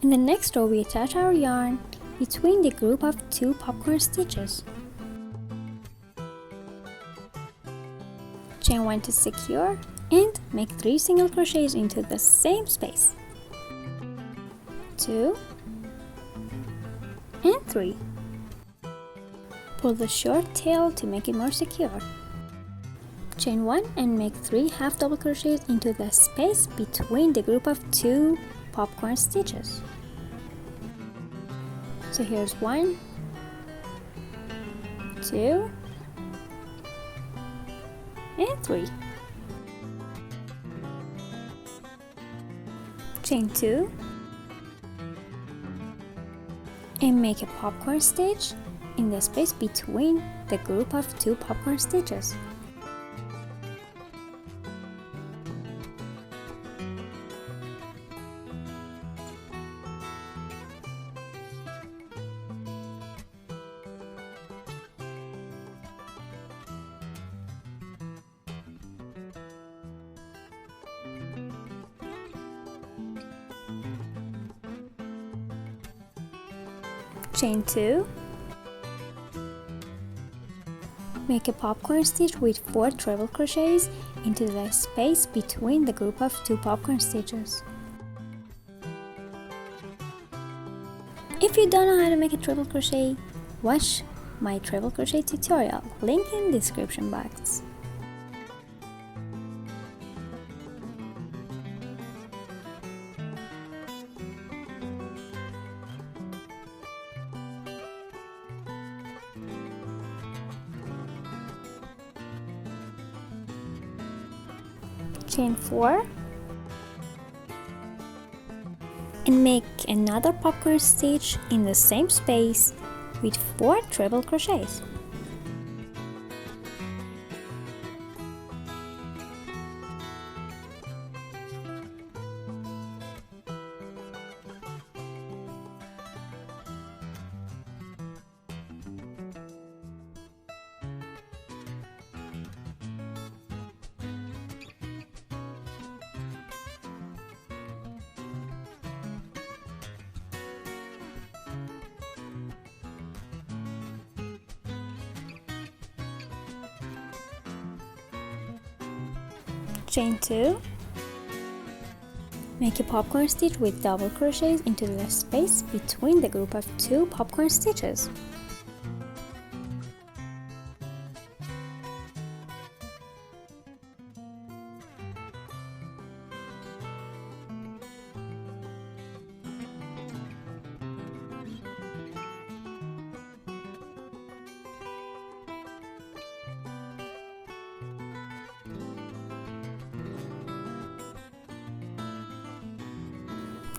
In the next row, we attach our yarn between the group of 2 popcorn stitches. Chain 1 to secure and make 3 single crochets into the same space. 2 and 3. Pull the short tail to make it more secure. Chain 1 and make 3 half double crochets into the space between the group of 2 popcorn stitches. So here's 1, 2 and 3. Chain 2 and make a popcorn stitch in the space between the group of 2 popcorn stitches. Chain 2, make a popcorn stitch with 4 treble crochets into the space between the group of 2 popcorn stitches. If you don't know how to make a treble crochet, watch my treble crochet tutorial, link in the description box. Chain 4 and make another popcorn stitch in the same space with 4 treble crochets. Chain 2, make a popcorn stitch with double crochets into the space between the group of 2 popcorn stitches.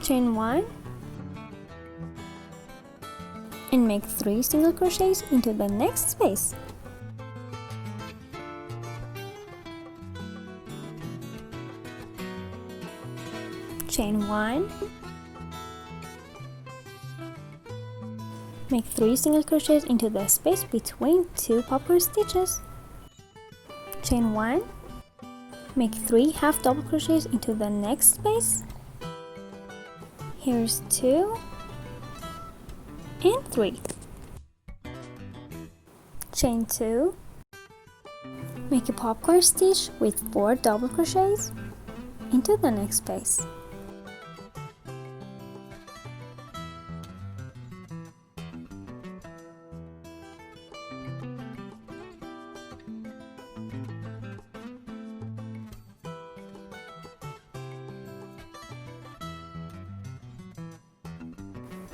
Chain 1 and make 3 single crochets into the next space. Chain 1, make 3 single crochets into the space between 2 popcorn stitches. Chain 1, make 3 half double crochets into the next space. Here's 2 and 3. Chain 2, make a popcorn stitch with 4 double crochets into the next space.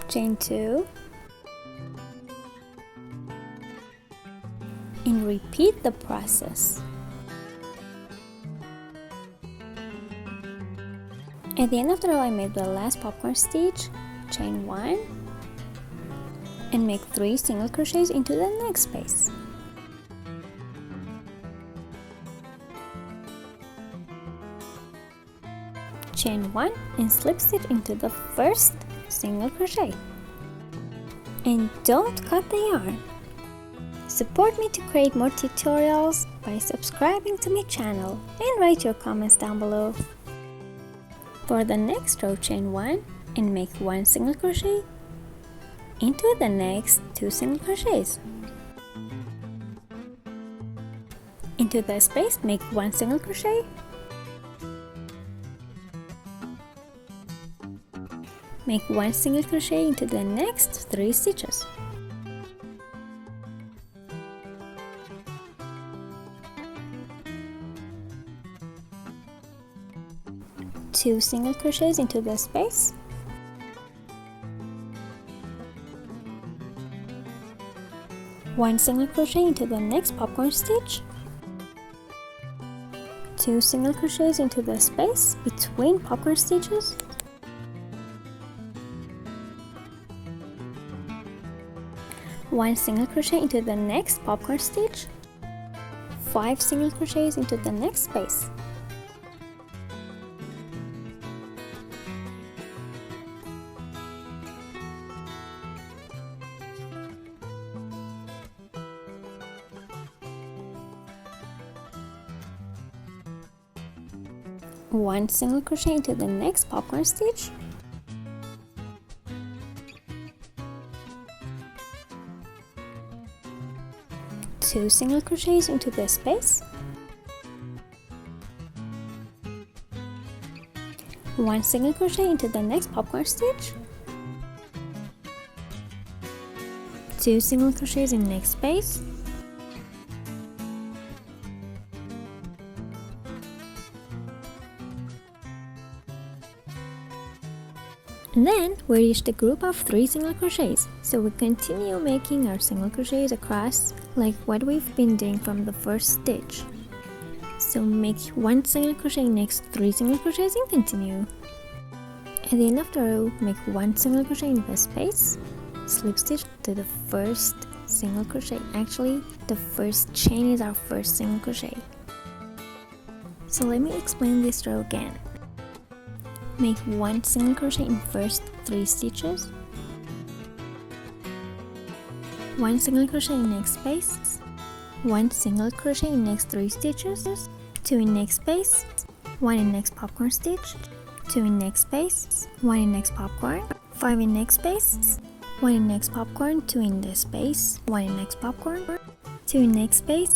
Chain 2 and repeat the process. At the end of the row, I made the last popcorn stitch, chain 1 and make 3 single crochets into the next space. Chain 1 and slip stitch into the first single crochet. And don't cut the yarn. Support me to create more tutorials by subscribing to my channel and write your comments down below. For the next row, chain 1 and make 1 single crochet into the next 2 single crochets. Into the space, make 1 single crochet, make 1 single crochet into the next 3 stitches. Two single crochets into the space, one single crochet into the next popcorn stitch, 2 single crochets into the space between popcorn stitches, one single crochet into the next popcorn stitch, 5 single crochets into the next space. One single crochet into the next popcorn stitch, two single crochets into the space, one single crochet into the next popcorn stitch, two single crochets in next space, and then we reach the group of 3 single crochets, so we continue making our single crochets across like what we've been doing from the first stitch. So make 1 single crochet next 3 single crochets and continue. At the end of the row, make 1 single crochet in the space, slip stitch to the first single crochet. Actually, the first chain is our first single crochet. So let me explain this row again. Make 1 single crochet in first 3 stitches, 1 single crochet in next space, 1 single crochet in next 3 stitches, 2 in next space, 1 in next popcorn stitch, 2 in next space, 1 in next popcorn, 5 in next space, 1 in next popcorn, 2 in the space, 1 in next popcorn, 2 in next space,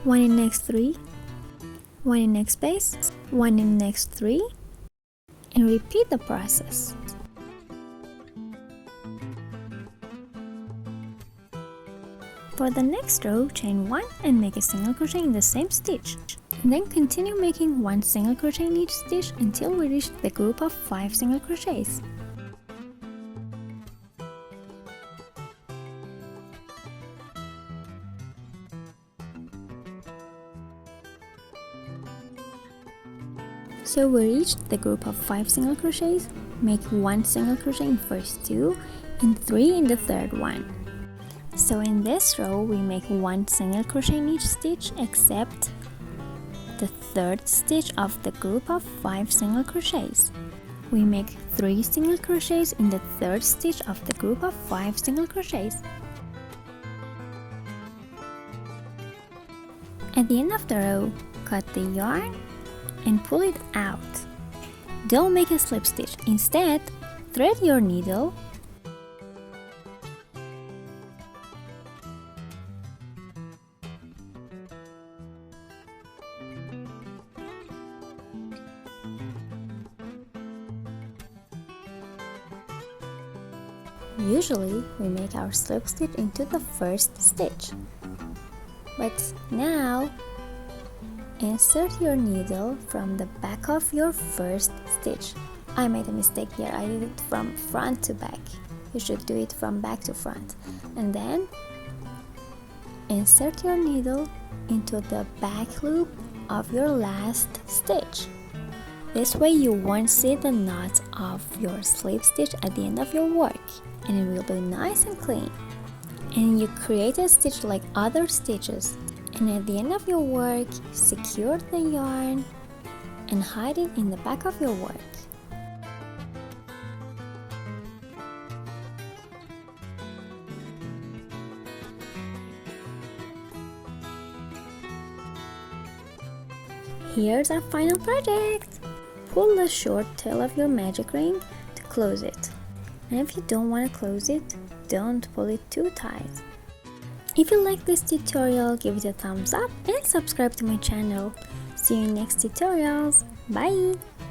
1 in next 3, 1 in next space, 1 in next 3, and repeat the process. For the next row, chain 1 and make a single crochet in the same stitch. And then continue making 1 single crochet in each stitch until we reach the group of 5 single crochets. So we reached the group of 5 single crochets, make 1 single crochet in first 2 and 3 in the third one. So in this row we make 1 single crochet in each stitch except the third stitch of the group of 5 single crochets. We make 3 single crochets in the third stitch of the group of 5 single crochets. At the end of the row, cut the yarn and pull it out. Don't make a slip stitch. Instead, thread your needle Usually, we make our slip stitch into the first stitch. But now, insert your needle from the back of your first stitch. I made a mistake here. I did it from front to back. You should do it from back to front. And then insert your needle into the back loop of your last stitch. This way you won't see the knot of your slip stitch at the end of your work, and it will be nice and clean. And you create a stitch like other stitches, and at the end of your work, secure the yarn and hide it in the back of your work. Here's our final project! Pull the short tail of your magic ring to close it. And if you don't want to close it, don't pull it too tight. If you like this tutorial, give it a thumbs up and subscribe to my channel. See you in next tutorials. Bye!